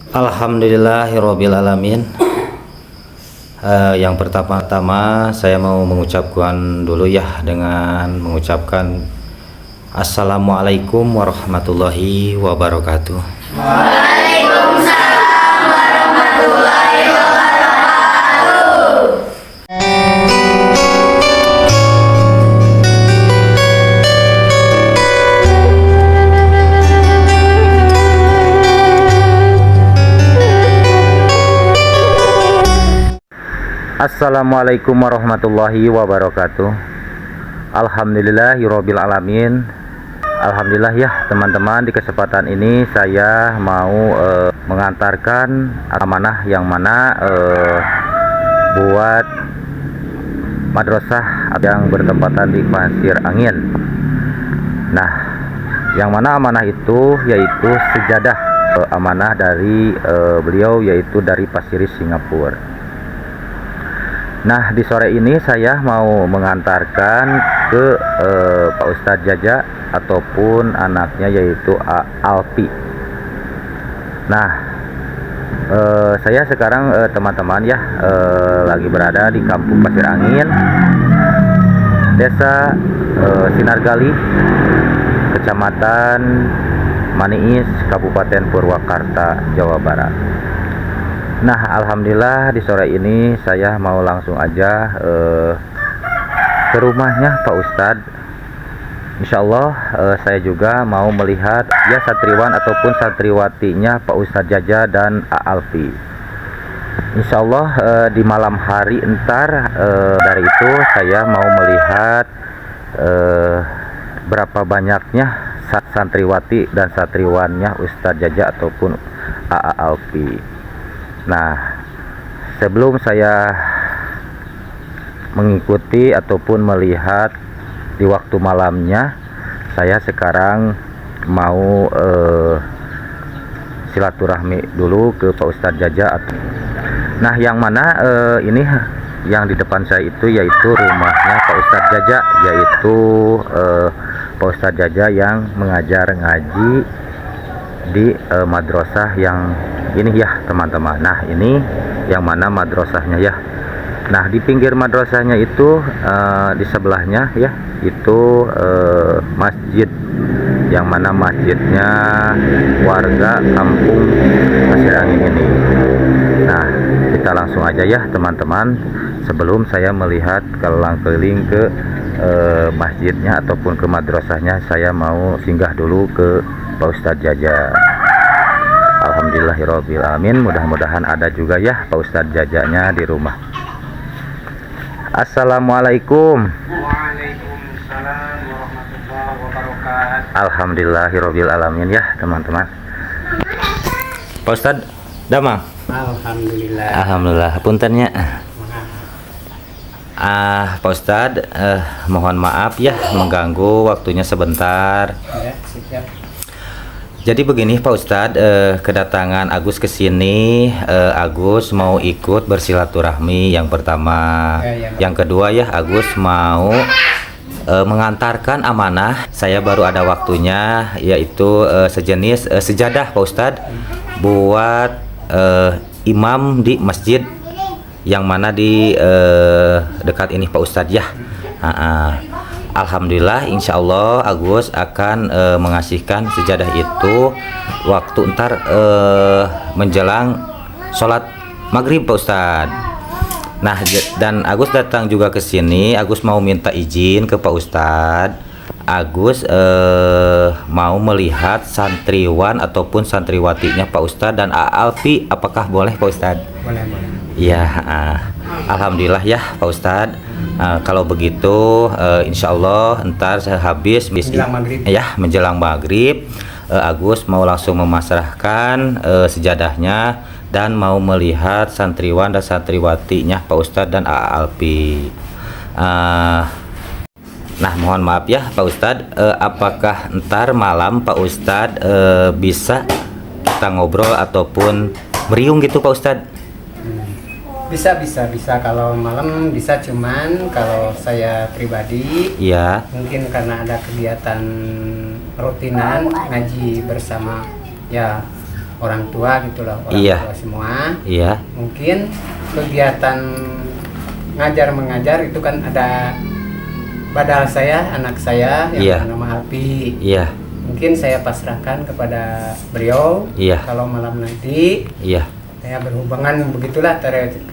Alhamdulillahirabbil alamin. Yang pertama-tama saya mau mengucapkan dulu ya dengan mengucapkan Assalamualaikum warahmatullahi wabarakatuh. Waalaikumsalam warahmatullahi wabarakatuh. Assalamualaikum warahmatullahi wabarakatuh. Alhamdulillahirabbil alamin. Alhamdulillah ya teman-teman, di kesempatan ini saya mau mengantarkan amanah yang mana buat madrasah yang bertempatan di Pasir Angin. Nah, yang mana amanah itu yaitu sejadah amanah dari beliau, yaitu dari Pasiris Singapura. Nah, di sore ini saya mau mengantarkan ke Pak Ustadz Jaja ataupun anaknya, yaitu Alpi. Nah, saya sekarang teman-teman ya lagi berada di Kampung Pasir Angin, Desa Sinargali, Kecamatan Maniis, Kabupaten Purwakarta, Jawa Barat. Nah, alhamdulillah di sore ini saya mau langsung aja ke rumahnya Pak Ustadz. Insya Allah saya juga mau melihat ya santriwan ataupun santriwatinya Pak Ustadz Jaja dan Alfi. Insya Allah di malam hari entar dari itu saya mau melihat berapa banyaknya santriwati dan santriwannya Ustadz Jaja ataupun Alfi. Nah, sebelum saya mengikuti ataupun melihat di waktu malamnya, saya sekarang mau silaturahmi dulu ke Pak Ustadz Jaja. Nah, yang mana ini yang di depan saya itu yaitu rumahnya Pak Ustadz Jaja, yaitu Pak Ustadz Jaja yang mengajar ngaji di madrasah yang ini ya teman-teman. Nah, ini yang mana madrasahnya ya. Nah, di pinggir madrasahnya itu di sebelahnya ya itu masjid, yang mana masjidnya warga kampung Pasir Angin ini. Nah, kita langsung aja ya teman-teman, sebelum saya melihat keliling ke masjidnya ataupun ke madrasahnya, saya mau singgah dulu ke Pak Ustadz Jaja. Alhamdulillahirabbil alamin. Mudah-mudahan ada juga ya Pak Ustadz Jajanya di rumah. Assalamualaikum. Waalaikumsalam warahmatullahi wabarakatuh. Alhamdulillahirabbil alamin ya teman-teman. Pak Ustadz damang. Alhamdulillah. Alhamdulillah. Puntennya. Pak Ustadz mohon maaf ya mengganggu waktunya sebentar. Ya, siap. Jadi begini Pak Ustadz, kedatangan Agus ke sini, Agus mau ikut bersilaturahmi yang pertama. Yang kedua ya, Agus mau mengantarkan amanah. Saya baru ada waktunya, yaitu sejenis sejadah Pak Ustadz buat imam di masjid yang mana di dekat ini Pak Ustadz ya. Alhamdulillah, insya Allah Agus akan mengasihkan sejadah itu waktu ntar menjelang sholat maghrib Pak Ustadz. Nah, dan Agus datang juga ke sini. Agus mau minta izin ke Pak Ustadz. Agus mau melihat santriwan ataupun santriwatinya Pak Ustadz dan Alfi. Apakah boleh Pak Ustadz? Boleh. Ya, alhamdulillah ya Pak Ustadz. Kalau begitu insya Allah ntar habis menjelang maghrib. Ya, menjelang maghrib Agus mau langsung memasrahkan sejadahnya dan mau melihat santriwan dan santriwatinya Pak Ustadz dan Alpi. Nah, mohon maaf ya Pak Ustadz, apakah ntar malam Pak Ustadz bisa kita ngobrol ataupun meriung gitu Pak Ustadz? Bisa kalau malam bisa, cuman kalau saya pribadi ya mungkin karena ada kegiatan rutinan ngaji bersama ya orang tua gitu loh, orang Iya. tua semua. Iya. Mungkin kegiatan ngajar mengajar itu kan ada badal saya, anak saya yang Iya. bernama Alpi. Iya. Mungkin saya pasrahkan kepada beliau. Iya. Kalau malam nanti Iya. saya berhubungan begitulah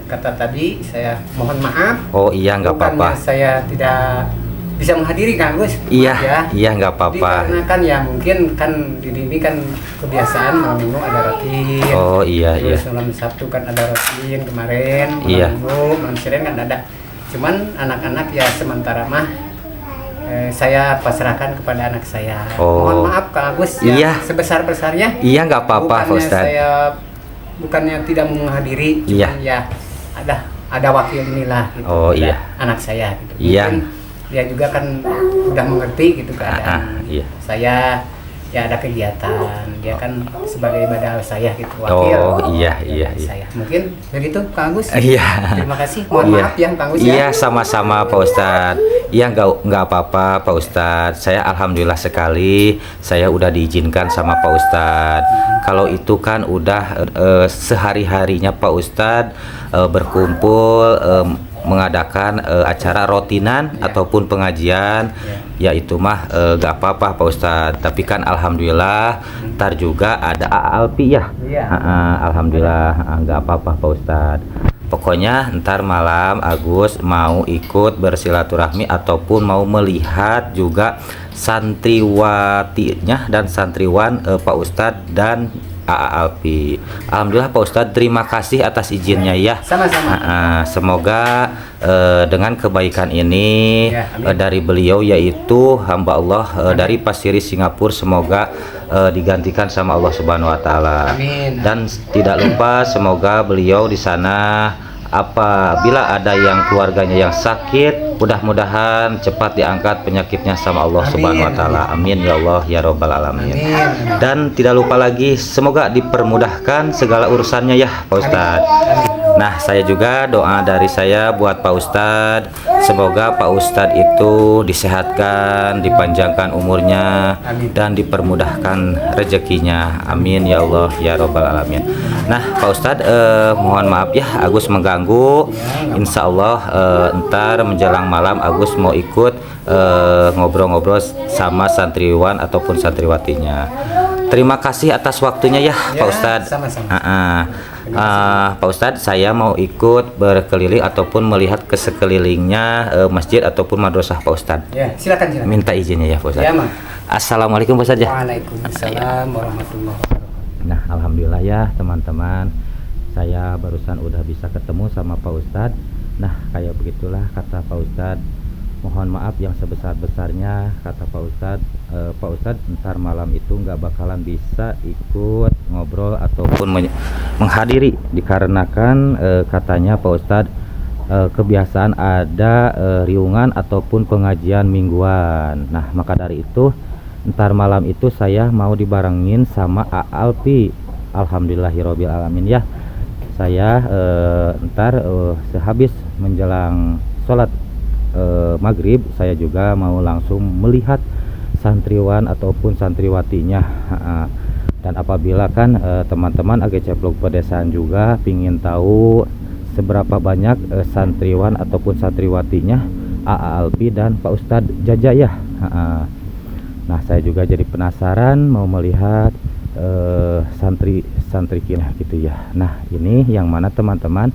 kata tadi, saya mohon maaf. Oh iya, nggak Bukannya apa-apa. saya tidak bisa menghadiri Kang Gus. Iya. Maaf ya. Iya, nggak Jadi apa-apa. karena kan ya mungkin kan di ini kan kebiasaan malam minggu ada rutin. Oh iya, iya. Terus malam Sabtu kan ada rutin kemarin. Malam Iya. minggu, malam Senin kan ada. Cuman anak-anak ya sementara mah saya pasrahkan kepada anak saya. Oh. Mohon maaf Kang Agus ya, Iya. sebesar-besarnya. Iya, nggak apa-apa, Pak Bukannya Ustadz. saya bukannya tidak menghadiri, Iya. cuman ya ada wakil inilah gitu. Oh, ada iya. anak saya gitu. Iya. Mungkin dia juga kan udah mengerti gitu keadaan. Iya. Saya ya ada kegiatan, dia kan sebagai badal saya gitu, wakil. Oh iya, dari iya, iya. saya. Mungkin begitu Kang Agus. Iya. Terima kasih. Mohon Iya. maaf ya Kang Agus Iya, ya. sama-sama Pak Ustadz. Iya, nggak apa-apa Pak Ustadz. Saya alhamdulillah sekali saya udah diizinkan sama Pak Ustadz. Kalau itu kan udah sehari-harinya Pak Ustadz berkumpul mengadakan acara rotinan Ya. ataupun pengajian, ya itu mah gak apa-apa Pak Ustadz. Tapi kan alhamdulillah ntar juga ada Alpi ya. Iya. Alhamdulillah nggak apa-apa Pak Ustadz. Pokoknya ntar malam Agus mau ikut bersilaturahmi ataupun mau melihat juga santriwatinya dan santriwan Pak Ustadz dan Alpi. Alhamdulillah Pak Ustadz, terima kasih atas izinnya ya. Sama-sama. Semoga dengan kebaikan ini Ya, amin. dari beliau yaitu hamba Allah dari Pasiri Singapura, semoga digantikan sama Allah Subhanahu wa taala. Amin. Dan tidak lupa semoga beliau di sana apabila ada yang keluarganya yang sakit, mudah-mudahan cepat diangkat penyakitnya sama Allah Amin. Subhanahu wa taala. Amin ya Allah ya rabbal alamin. Amin. Dan tidak lupa lagi semoga dipermudahkan segala urusannya ya Pak Ustadz. Nah, saya juga doa dari saya buat Pak Ustadz, semoga Pak Ustadz itu disehatkan, dipanjangkan umurnya, Amin. dan dipermudahkan rezekinya. Amin ya Allah ya robbal alamin. Nah Pak Ustadz, mohon maaf ya Agus mengganggu. Insya Allah ntar menjelang malam Agus mau ikut ngobrol-ngobrol sama santriwan ataupun santriwatinya. Terima kasih atas waktunya ya Pak Ustadz. Sama-sama. Pak Ustadz, saya mau ikut berkeliling ataupun melihat ke sekelilingnya masjid ataupun madrasah Pak Ustadz. Ya, silakan. Minta izinnya ya Pak Ustadz. Ya, Mak. Assalamualaikum Pak Ustadz ya. Waalaikumsalam warahmatullahi wabarakatuh. Nah, alhamdulillah ya teman-teman, saya barusan udah bisa ketemu sama Pak Ustadz. Nah, kayak begitulah kata Pak Ustadz. Mohon maaf yang sebesar-besarnya kata Pak Ustadz. Pak Ustadz ntar malam itu nggak bakalan bisa ikut ngobrol ataupun menghadiri dikarenakan katanya Pak Ustadz kebiasaan ada riungan ataupun pengajian mingguan. Nah, maka dari itu ntar malam itu saya mau dibarengin sama Alpi. Alhamdulillahirabbil alamin ya. Saya ntar sehabis menjelang sholat maghrib saya juga mau langsung melihat santriwan ataupun santriwatinya. Dan apabila kan teman-teman agak ceplok pedesaan juga pingin tahu seberapa banyak santriwan ataupun santriwatinya Alpi dan Pak Ustadz Jaja ya. Nah, saya juga jadi penasaran mau melihat santri kita gitu ya. Nah, ini yang mana teman-teman,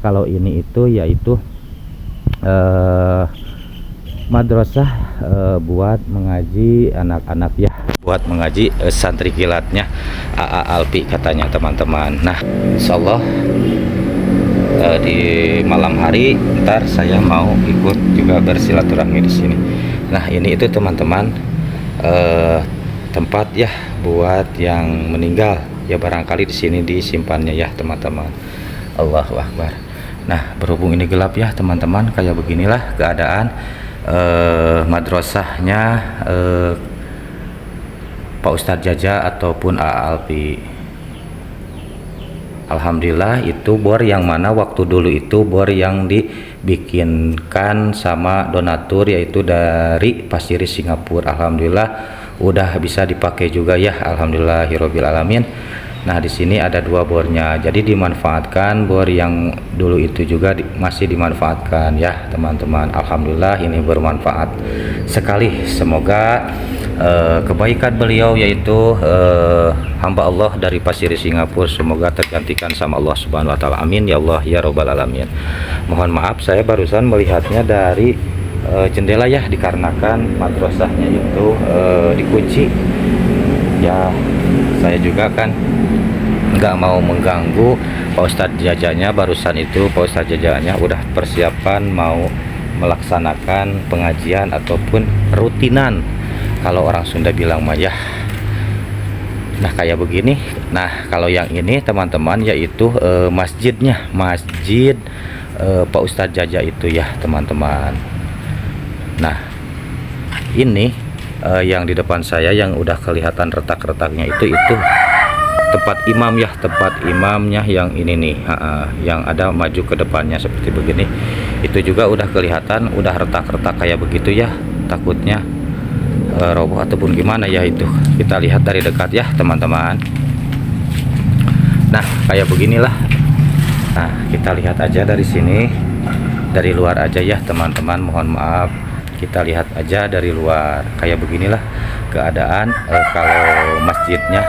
kalau ini itu yaitu madrasah buat mengaji anak-anak ya, buat mengaji santri kilatnya Alpi katanya teman-teman. Nah, insyaallah di malam hari ntar saya mau ikut juga bersilaturahmi di sini. Nah, ini itu teman-teman tempat ya buat yang meninggal ya, barangkali di sini disimpannya ya teman-teman. Allahu Akbar. Nah, berhubung ini gelap ya teman-teman, kayak beginilah keadaan madrasahnya Pak Ustadz Jaja ataupun Alpi. Alhamdulillah itu bor yang mana waktu dulu itu bor yang dibikinkan sama donatur yaitu dari Pasiri Singapura. Alhamdulillah udah bisa dipakai juga ya, alhamdulillahirabbil alamin. Nah, di sini ada 2 bornya, jadi dimanfaatkan bor yang dulu itu juga masih dimanfaatkan ya teman-teman. Alhamdulillah ini bermanfaat sekali. Semoga kebaikan beliau yaitu hamba Allah dari Pasir Singapura semoga tergantikan sama Allah Subhanahu wa taala. Amin ya Allah ya robbal alamin. Mohon maaf saya barusan melihatnya dari jendela ya, dikarenakan madrasahnya itu dikunci ya. Saya juga kan nggak mau mengganggu Pak Ustadz Jajanya. Barusan itu Pak Ustadz Jajanya udah persiapan mau melaksanakan pengajian ataupun rutinan, kalau orang Sunda bilang mah ya. Nah kayak begini. Nah kalau yang ini teman-teman yaitu masjidnya, masjid Pak Ustadz Jaja itu ya teman-teman. Nah ini yang di depan saya yang udah kelihatan retak-retaknya itu tempat imam ya, tempat imamnya yang ini nih, yang ada maju ke depannya seperti begini. Itu juga udah kelihatan udah retak-retak kayak begitu ya, takutnya roboh ataupun gimana ya. Itu kita lihat dari dekat ya teman-teman. Nah kayak beginilah. Nah kita lihat aja dari sini, dari luar aja ya teman-teman. Mohon maaf, kita lihat aja dari luar kayak beginilah keadaan. Kalau masjidnya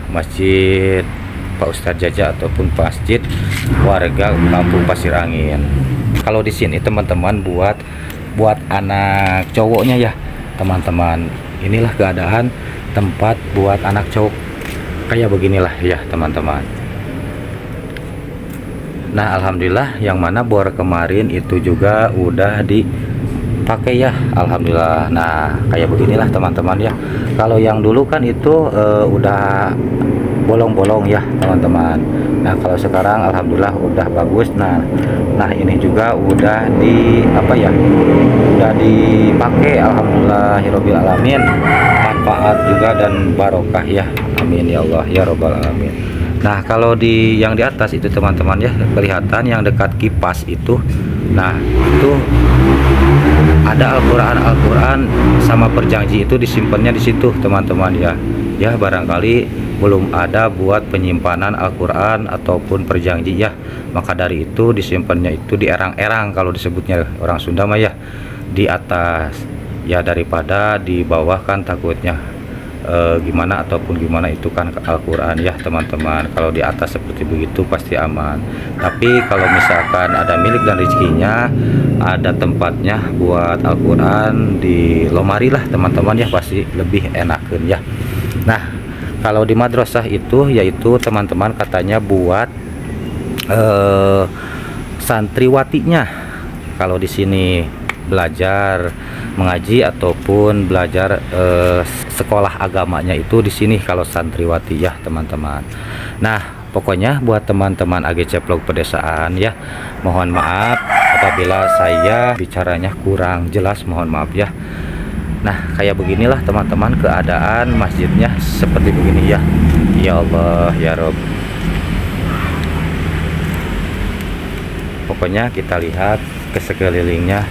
masjid Pak Ustadz Jaja ataupun masjid warga Kampung Pasir Angin. Kalau di sini teman-teman buat anak cowoknya ya teman-teman, inilah keadaan tempat buat anak cowok kayak beginilah ya teman-teman. Nah alhamdulillah yang mana bor kemarin itu juga udah dipakai ya, alhamdulillah. Nah kayak beginilah teman-teman ya. Kalau yang dulu kan itu udah bolong-bolong ya teman-teman. Nah kalau sekarang alhamdulillah udah bagus. Nah ini juga udah udah dipakai, alhamdulillah hirobbil alamin, manfaat juga dan barokah ya, amin ya Allah ya robbal alamin. Nah kalau yang di atas itu teman-teman ya, kelihatan yang dekat kipas itu. Nah itu ada Al-Quran sama perjanji itu disimpannya di situ teman-teman ya. Ya barangkali belum ada buat penyimpanan Al-Quran ataupun perjanji ya, maka dari itu disimpannya itu di erang-erang, kalau disebutnya orang Sunda mah ya, di atas ya, daripada di bawah kan takutnya gimana ataupun gimana. Itu kan Al-Quran ya teman-teman, kalau di atas seperti begitu pasti aman. Tapi kalau misalkan ada milik dan rezekinya, ada tempatnya buat Al-Quran di lemari lah teman-teman ya, pasti lebih enakan ya. Nah kalau di madrasah itu yaitu teman-teman katanya buat santriwatinya, kalau di sini belajar mengaji ataupun belajar sekolah agamanya itu di sini kalau santriwati ya teman-teman. Nah pokoknya buat teman-teman AGC Vlog Pedesaan ya, mohon maaf apabila saya bicaranya kurang jelas, mohon maaf ya. Nah kayak beginilah teman-teman keadaan masjidnya seperti begini ya. Ya Allah ya Rob. Pokoknya kita lihat ke sekelilingnya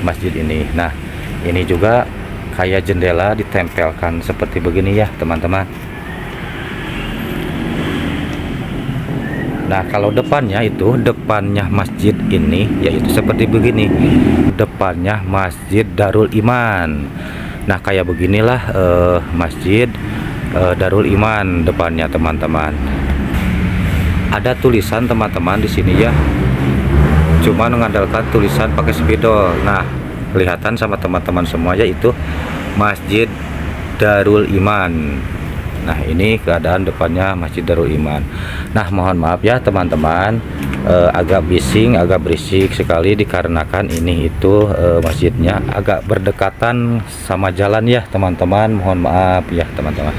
masjid ini. Nah ini juga kayak jendela ditempelkan seperti begini ya teman-teman. Nah kalau depannya itu, depannya masjid ini yaitu seperti begini, depannya Masjid Darul Iman. Nah kayak beginilah Masjid Darul Iman depannya teman-teman. Ada tulisan teman-teman di sini ya, cuma mengandalkan tulisan pakai spidol. Nah kelihatan sama teman-teman semuanya itu Masjid Darul Iman. Nah ini keadaan depannya Masjid Darul Iman. Nah mohon maaf ya teman-teman, agak bising, agak berisik sekali dikarenakan ini itu masjidnya agak berdekatan sama jalan ya teman-teman. Mohon maaf ya teman-teman.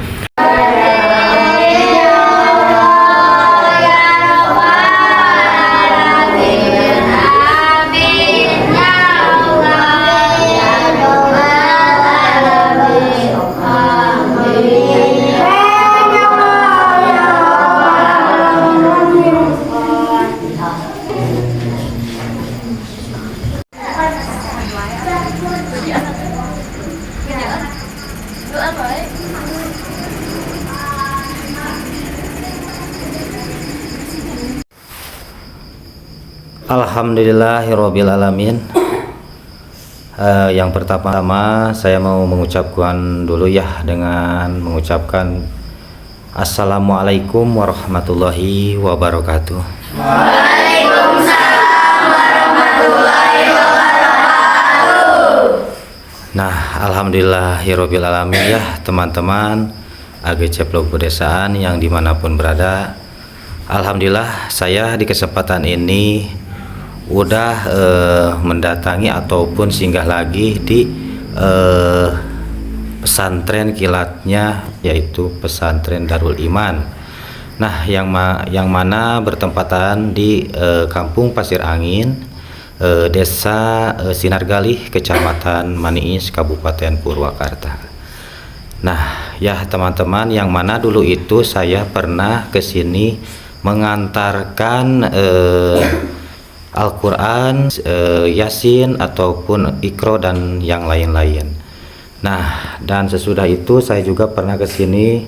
Alhamdulillahirabbil alamin. Yang pertama saya mau mengucapkan dulu ya dengan mengucapkan Assalamualaikum warahmatullahi wabarakatuh. Waalaikumsalam warahmatullahi wabarakatuh. Nah, alhamdulillahirabbil alamin ya teman-teman AGC Vlog Pedesaan yang dimanapun berada. Alhamdulillah saya di kesempatan ini udah mendatangi ataupun singgah lagi di pesantren kilatnya, yaitu pesantren Darul Iman. Nah, yang mana bertempatan di Kampung Pasir Angin, Desa Sinargalih, Kecamatan Maniis, Kabupaten Purwakarta. Nah, ya teman-teman, yang mana dulu itu saya pernah ke sini mengantarkan Al-Quran, Yasin ataupun Iqra dan yang lain-lain. Nah, dan sesudah itu saya juga pernah ke sini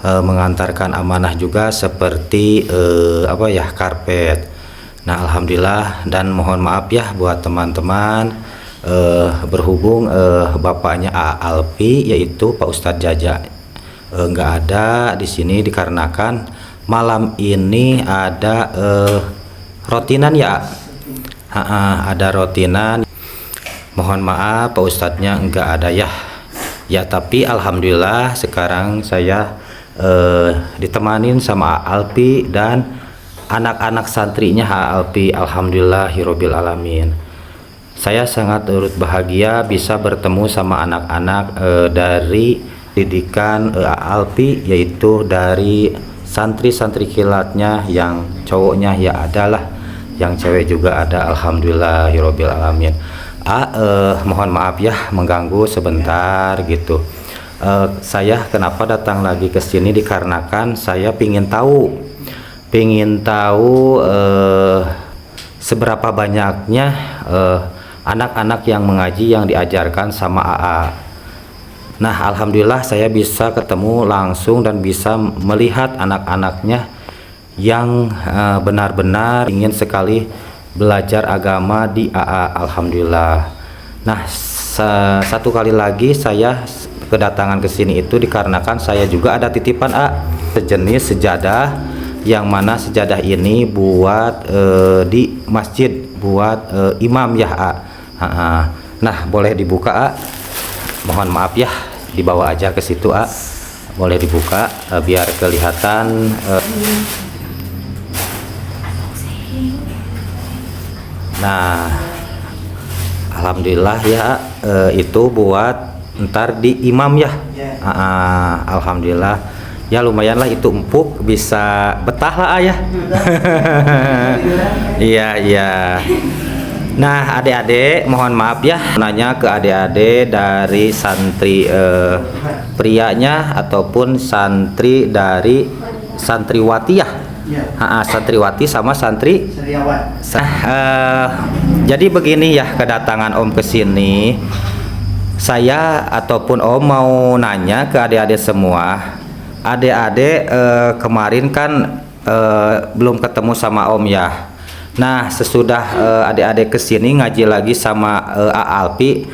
mengantarkan amanah juga seperti karpet. Nah, alhamdulillah, dan mohon maaf ya buat teman-teman berhubung bapaknya Alpi yaitu Pak Ustadz Jaja nggak ada di sini dikarenakan malam ini ada rotinan ya. Ada rotinan. Mohon maaf Pak Ustadznya enggak ada ya. Ya, tapi alhamdulillah sekarang saya ditemanin sama Alpi dan anak-anak santrinya Alpi. Alhamdulillahirabbil alamin. Saya sangat turut bahagia bisa bertemu sama anak-anak dari didikan Alpi, yaitu dari santri-santri kilatnya. Yang cowoknya ya adalah, yang cewek juga ada. Alhamdulillahirabbil alamin. Mohon maaf ya mengganggu sebentar gitu. Saya kenapa datang lagi ke sini dikarenakan saya pingin tahu seberapa banyaknya anak-anak yang mengaji yang diajarkan sama AA. Nah, alhamdulillah saya bisa ketemu langsung dan bisa melihat anak-anaknya yang benar-benar ingin sekali belajar agama di AA. Alhamdulillah. Nah, satu kali lagi saya kedatangan ke sini itu dikarenakan saya juga ada titipan sejenis sejadah, yang mana sejadah ini buat di masjid buat imam ya Nah, boleh dibuka Mohon maaf ya, dibawa aja ke situ boleh dibuka biar kelihatan. Nah, alhamdulillah ya, itu buat ntar di imam ya. Alhamdulillah ya, lumayan lah itu empuk, bisa betah lah ya. Iya. Nah, adik-adik mohon maaf ya, nanya ke adik-adik dari santri prianya ataupun santri dari santriwati ya. Santriwati sama santri. Jadi begini ya, kedatangan Om ke sini, saya ataupun Om mau nanya ke adik-adik semua. Adik-adik kemarin kan belum ketemu sama Om ya. Nah, sesudah adik-adik kesini ngaji lagi sama Alpi,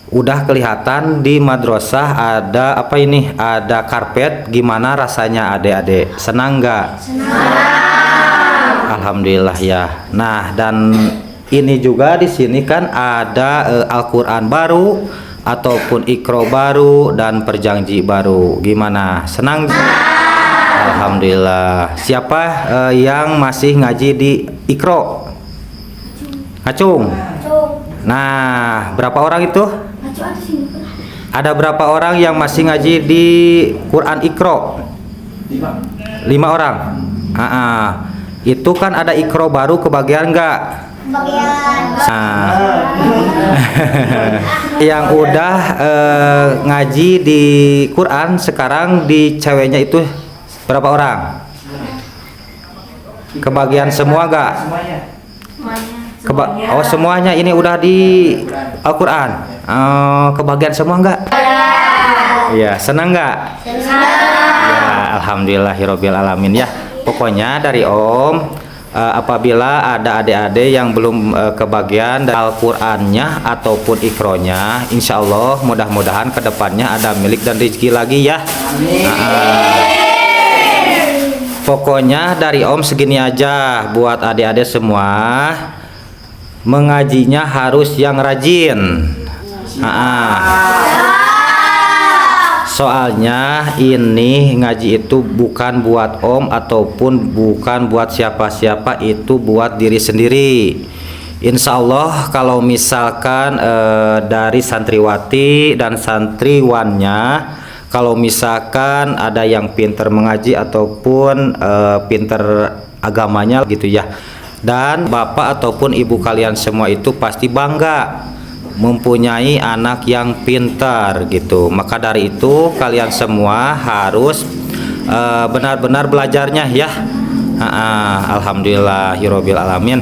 udah kelihatan di madrasah ada apa ini? Ada karpet. Gimana rasanya adik-adik? Senang nggak? Senang. Alhamdulillah ya. Nah, dan ini juga di sini kan ada Al-Quran baru ataupun Iqra baru dan perjanji baru. Gimana? Senang? Alhamdulillah. Siapa yang masih ngaji di Iqra? Acung. Nah, berapa orang itu? Ada berapa orang yang masih ngaji di Quran Iqra? 5 orang. Itu kan ada Iqra baru, kebagian enggak? Yang udah ngaji di Quran sekarang di ceweknya itu berapa orang? Kebagian semua enggak? Semuanya ini udah di Al-Quran. Kebagian semua enggak? Iya, senang enggak? Senang. Ya, alhamdulillahirabbil alamin ya. Pokoknya dari Om apabila ada adik-adik yang belum kebagian dari Al-Qur'annya ataupun ikronya, insya Allah mudah-mudahan kedepannya ada milik dan rezeki lagi ya. Pokoknya dari Om segini aja buat adik-adik semua, mengajinya harus yang rajin. Soalnya ini ngaji itu bukan buat Om ataupun bukan buat siapa-siapa, itu buat diri sendiri. Insya Allah kalau misalkan dari santriwati dan santriwannya, kalau misalkan ada yang pinter mengaji ataupun pinter agamanya gitu ya, dan bapak ataupun ibu kalian semua itu pasti bangga mempunyai anak yang pintar gitu. Maka dari itu kalian semua harus benar-benar belajarnya ya. Alhamdulillahirabbil alamin.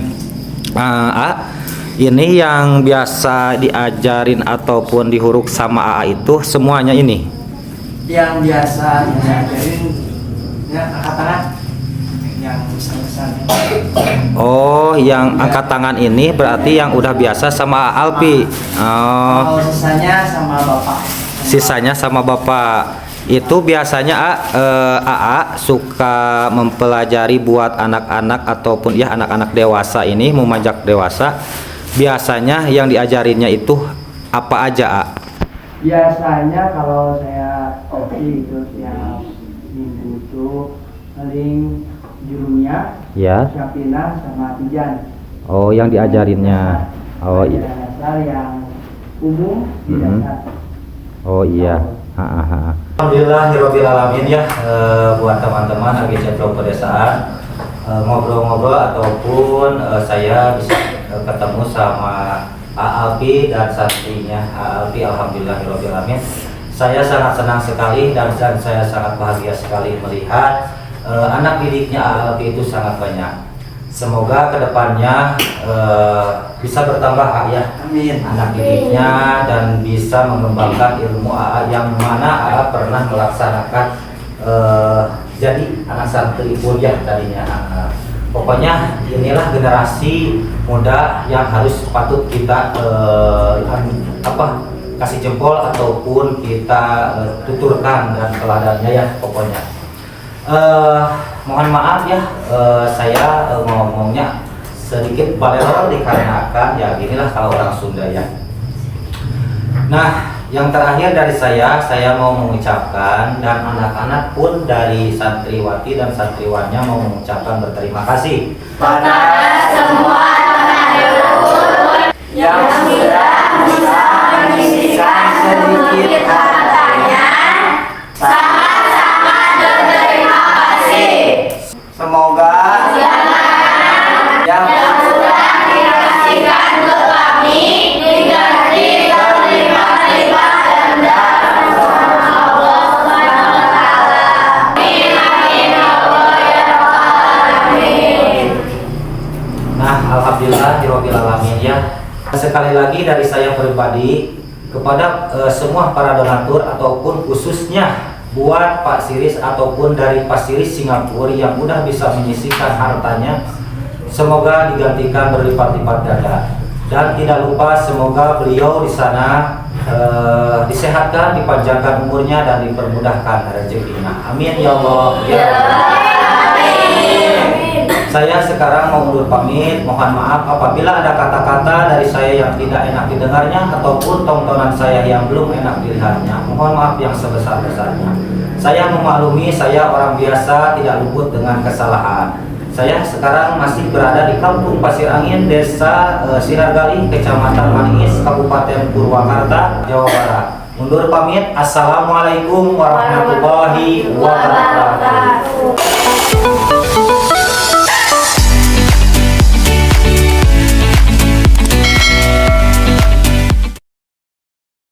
Ini yang biasa diajarin ataupun dihuruf sama AA itu semuanya ini Yang biasa diajarin ya angkat tangan yang besar-besar. Oh, yang angkat tangan ini berarti yang udah biasa sama Alpi. Kalau sisanya sama bapak. Sisanya sama bapak. Itu biasanya AA suka mempelajari buat anak-anak ataupun ya anak-anak dewasa ini, memanjak dewasa. Biasanya yang diajarinnya itu apa aja, A? Biasanya kalau saya itu tiap minggu itu paling jurumnya, Ya. Syapina sama Tijan. Oh, yang diajarinnya. Oh iya. Dasar yang umum di dasar. Oh iya. Alhamdulillahirabbil alamin ya, buat teman-teman lagi cenderung pedesaan ngobrol-ngobrol ataupun saya bisa ketemu sama Alpi dan santrinya Alpi. Alhamdulillahirabbil alamin. Saya sangat senang sekali dan saya sangat bahagia sekali melihat anak didiknya Alpi itu sangat banyak. Semoga kedepannya bisa bertambah ya, amin, anak didiknya dan bisa mengembangkan ilmu AA yang mana AA pernah melaksanakan jadi anak santri kuliah tadinya. Pokoknya inilah generasi muda yang harus patut kita kasih jempol ataupun kita tuturkan dan teladannya ya pokoknya. Mohon maaf ya, saya ngomongnya sedikit balelor dikarenakan ya ginilah kalau orang Sunda ya. Nah, yang terakhir dari saya mau mengucapkan dan anak-anak pun dari santriwati dan santriwannya mau mengucapkan berterima kasih pada semua leluhur yang sudah bisa menyisihkan sedikit hartanya. Sangat-sangat berterima kasih. Semoga yang sudah dikasihkan ke kami diganti berlimpah-limpah ganda bersama Allah Subhanahu wa taala. Amin amin ya Allah ya rabbal alamin. Nah, alhamdulillahirabbil alamin ya. Sekali lagi dari saya pribadi kepada semua para donatur ataupun khususnya buat Pak Siris ataupun dari Pak Siris Singapura yang udah bisa menyisihkan hartanya, semoga digantikan berlipat-lipat ganda. Dan tidak lupa semoga beliau di sana disehatkan, dipanjangkan umurnya dan dipermudahkan rezekinya. Amin ya Allah. Ya Allah. Saya sekarang mau undur pamit. Mohon maaf apabila ada kata-kata dari saya yang tidak enak didengarnya ataupun tontonan saya yang belum enak dilihatnya. Mohon maaf yang sebesar-besarnya. Saya memaklumi saya orang biasa, tidak luput dengan kesalahan. Saya sekarang masih berada di Kampung Pasir Angin, Desa Sirargali, Kecamatan Maningis, Kabupaten Purwakarta, Jawa Barat. Undur pamit. Assalamualaikum warahmatullahi wabarakatuh.